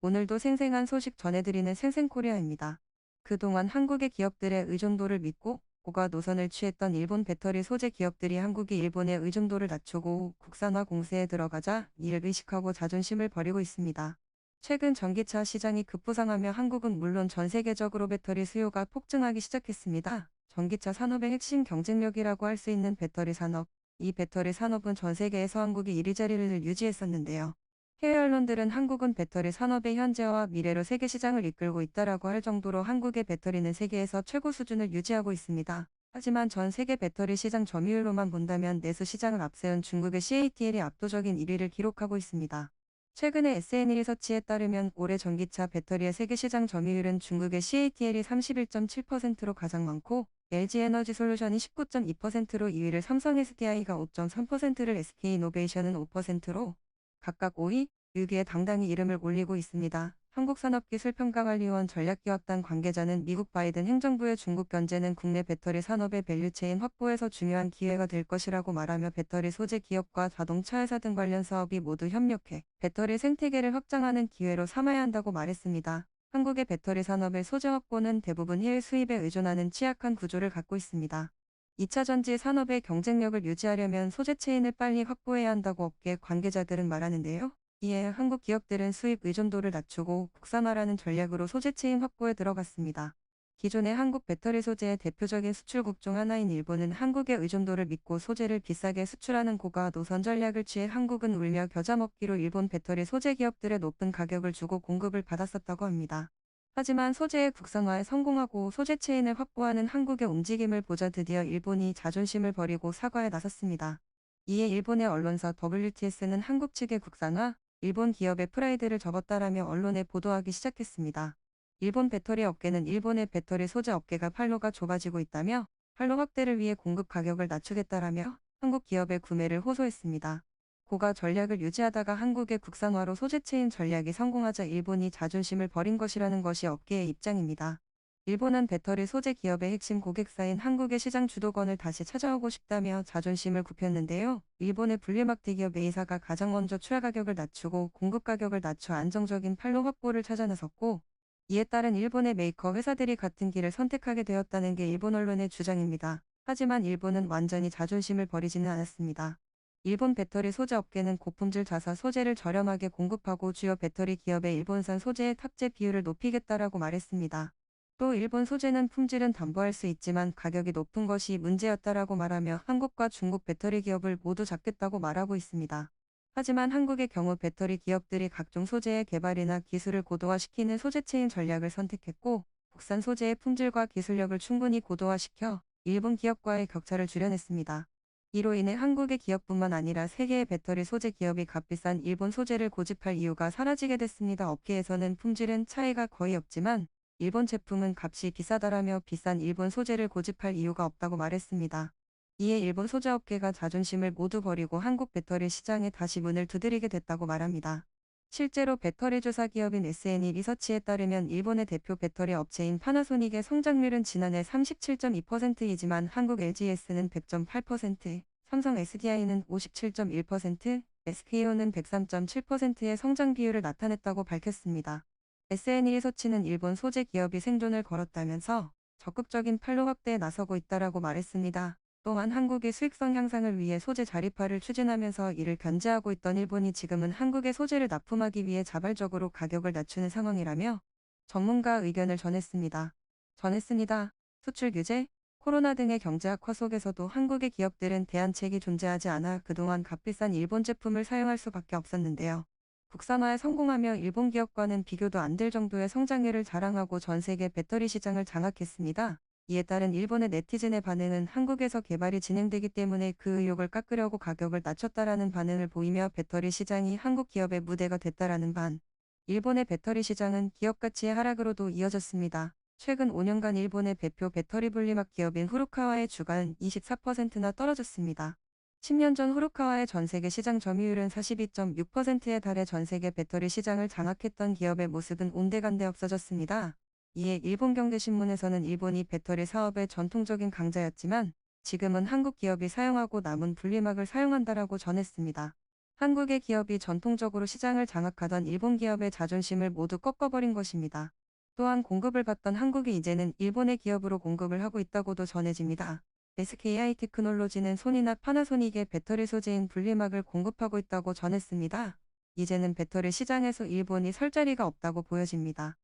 오늘도 생생한 소식 전해드리는 생생코리아입니다. 그동안 한국의 기업들의 의존도를 믿고 고가 노선을 취했던 일본 배터리 소재 기업들이 한국이 일본의 의존도를 낮추고 국산화 공세에 들어가자 이를 의식하고 자존심을 버리고 있습니다. 최근 전기차 시장이 급부상하며 한국은 물론 전 세계적으로 배터리 수요가 폭증하기 시작했습니다. 전기차 산업의 핵심 경쟁력이라고 할 수 있는 배터리 산업. 이 배터리 산업은 전 세계에서 한국이 1위 자리를 유지했었는데요. 해외 언론들은 한국은 배터리 산업의 현재와 미래로 세계 시장을 이끌고 있다라고 할 정도로 한국의 배터리는 세계에서 최고 수준을 유지하고 있습니다. 하지만 전 세계 배터리 시장 점유율로만 본다면 내수 시장을 앞세운 중국의 CATL이 압도적인 1위를 기록하고 있습니다. 최근에 SN 리서치에 따르면 올해 전기차 배터리의 세계 시장 점유율은 중국의 CATL이 31.7%로 가장 많고 LG에너지솔루션이 19.2%로 2위를 삼성 SDI가 5.3%를 SK이노베이션은 5%로 각각 5위, 6위에 당당히 이름을 올리고 있습니다. 한국산업기술평가관리원 전략기획단 관계자는 미국 바이든 행정부의 중국 견제는 국내 배터리 산업의 밸류체인 확보에서 중요한 기회가 될 것이라고 말하며 배터리 소재 기업과 자동차 회사 등 관련 사업이 모두 협력해 배터리 생태계를 확장하는 기회로 삼아야 한다고 말했습니다. 한국의 배터리 산업의 소재 확보는 대부분 해외 수입에 의존하는 취약한 구조를 갖고 있습니다. 2차 전지 산업의 경쟁력을 유지하려면 소재 체인을 빨리 확보해야 한다고 업계 관계자들은 말하는데요. 이에 한국 기업들은 수입 의존도를 낮추고 국산화라는 전략으로 소재 체인 확보에 들어갔습니다. 기존의 한국 배터리 소재의 대표적인 수출국 중 하나인 일본은 한국의 의존도를 믿고 소재를 비싸게 수출하는 고가 노선 전략을 취해 한국은 울며 겨자 먹기로 일본 배터리 소재 기업들의 높은 가격을 주고 공급을 받았었다고 합니다. 하지만 소재의 국산화에 성공하고 소재 체인을 확보하는 한국의 움직임을 보자 드디어 일본이 자존심을 버리고 사과에 나섰습니다. 이에 일본의 언론사 WTS는 한국 측의 국산화, 일본 기업의 프라이드를 접었다라며 언론에 보도하기 시작했습니다. 일본 배터리 업계는 일본의 배터리 소재 업계가 판로가 좁아지고 있다며 판로 확대를 위해 공급 가격을 낮추겠다라며 한국 기업의 구매를 호소했습니다. 고가 전략을 유지하다가 한국의 국산화로 소재 체인 전략이 성공하자 일본이 자존심을 버린 것이라는 것이 업계의 입장입니다. 일본은 배터리 소재 기업의 핵심 고객사인 한국의 시장 주도권을 다시 찾아오고 싶다며 자존심을 굽혔는데요. 일본의 분리막 대기업 A사가 가장 먼저 출하 가격을 낮추고 공급 가격을 낮춰 안정적인 판로 확보를 찾아 나섰고 이에 따른 일본의 메이커 회사들이 같은 길을 선택하게 되었다는 게 일본 언론의 주장입니다. 하지만 일본은 완전히 자존심을 버리지는 않았습니다. 일본 배터리 소재 업계는 고품질 자사 소재를 저렴하게 공급하고 주요 배터리 기업의 일본산 소재의 탑재 비율을 높이겠다라고 말했습니다. 또 일본 소재는 품질은 담보할 수 있지만 가격이 높은 것이 문제였다라고 말하며 한국과 중국 배터리 기업을 모두 잡겠다고 말하고 있습니다. 하지만 한국의 경우 배터리 기업들이 각종 소재의 개발이나 기술을 고도화시키는 소재체인 전략을 선택했고 국산 소재의 품질과 기술력을 충분히 고도화시켜 일본 기업과의 격차를 줄여냈습니다. 이로 인해 한국의 기업뿐만 아니라 세계의 배터리 소재 기업이 값비싼 일본 소재를 고집할 이유가 사라지게 됐습니다. 업계에서는 품질은 차이가 거의 없지만 일본 제품은 값이 비싸다라며 비싼 일본 소재를 고집할 이유가 없다고 말했습니다. 이에 일본 소재업계가 자존심을 모두 버리고 한국 배터리 시장에 다시 문을 두드리게 됐다고 말합니다. 실제로 배터리 조사 기업인 SN 리서치에 따르면 일본의 대표 배터리 업체인 파나소닉의 성장률은 지난해 37.2%이지만 한국 LG에스는 100.8%, 삼성 SDI는 57.1%, SK온은 103.7%의 성장 비율을 나타냈다고 밝혔습니다. SN 리서치는 일본 소재 기업이 생존을 걸었다면서 적극적인 판로 확대에 나서고 있다라고 말했습니다. 또한 한국의 수익성 향상을 위해 소재 자립화를 추진하면서 이를 견제하고 있던 일본이 지금은 한국의 소재를 납품하기 위해 자발적으로 가격을 낮추는 상황이라며 전문가 의견을 전했습니다. 수출 규제, 코로나 등의 경제 악화 속에서도 한국의 기업들은 대안책이 존재하지 않아 그동안 값비싼 일본 제품을 사용할 수밖에 없었는데요. 국산화에 성공하며 일본 기업과는 비교도 안 될 정도의 성장률을 자랑하고 전 세계 배터리 시장을 장악했습니다. 이에 따른 일본의 네티즌의 반응은 한국에서 개발이 진행되기 때문에 그 의욕을 깎으려고 가격을 낮췄다라는 반응을 보이며 배터리 시장이 한국 기업의 무대가 됐다라는 반. 일본의 배터리 시장은 기업 가치의 하락으로도 이어졌습니다. 최근 5년간 일본의 대표 배터리 분리막 기업인 후루카와의 주가는 24%나 떨어졌습니다. 10년 전 후루카와의 전세계 시장 점유율은 42.6%에 달해 전세계 배터리 시장을 장악했던 기업의 모습은 온데간데 없어졌습니다. 이에 일본경제신문에서는 일본이 배터리 사업의 전통적인 강자였지만 지금은 한국 기업이 사용하고 남은 분리막을 사용한다라고 전했습니다. 한국의 기업이 전통적으로 시장을 장악하던 일본 기업의 자존심을 모두 꺾어버린 것입니다. 또한 공급을 받던 한국이 이제는 일본의 기업으로 공급을 하고 있다고도 전해집니다. SKI 테크놀로지는 소니나 파나소닉의 배터리 소재인 분리막을 공급하고 있다고 전했습니다. 이제는 배터리 시장에서 일본이 설 자리가 없다고 보여집니다.